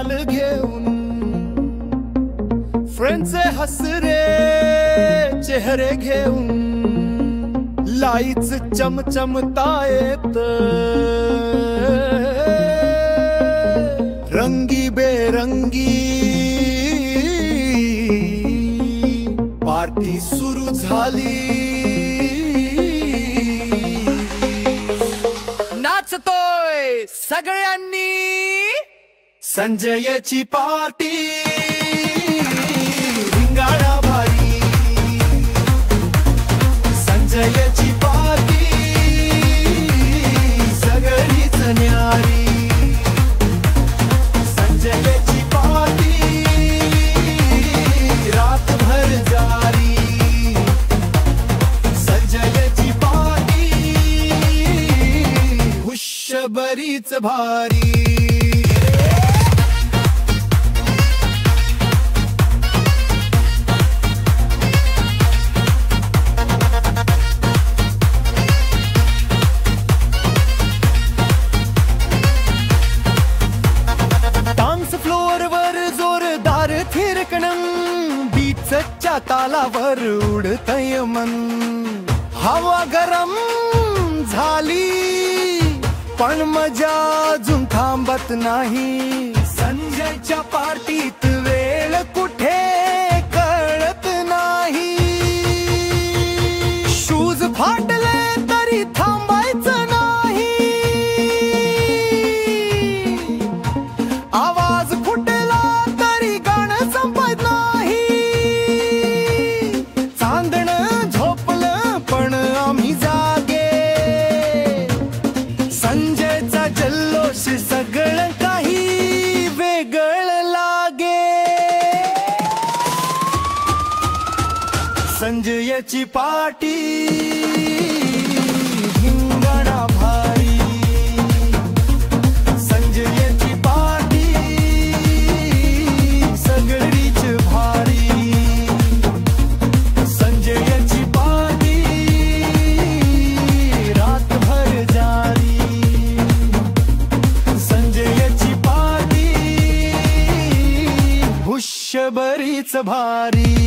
रुमाल घेऊन फ्रेंडचे हसरे चेहरे घेऊन लाईच चमचमतायत रंगी बेरंगी पार्टी सुरू झाली नाचतोय सगळ्यांनी संजयची पार्टी धिंगाणा भारी संजयची पार्टी सगळीच न्यारी संजयची पार्टी रातभर जारी संजयची पार्टी हुश्श बरीच भारी बीचच्या तालावर उडतय मन हवा गरम झाली पण मजा अजून थांबत नाही संजयच्या पार्टीत वेळ कुठे कळत नाही शूज फाटले तरी थांबायचं नाही आवाज फुटला तरी गाणं संपत नाही संजयचा जल्लोष सगळं काही वेगळं लागे संजयची पार्टी धिंगाणा भारी संजयची पार्टी सगळीच भारी संजयची पार्टी रातभर जारी संजयची पार्टी हुश्श बरीच भारी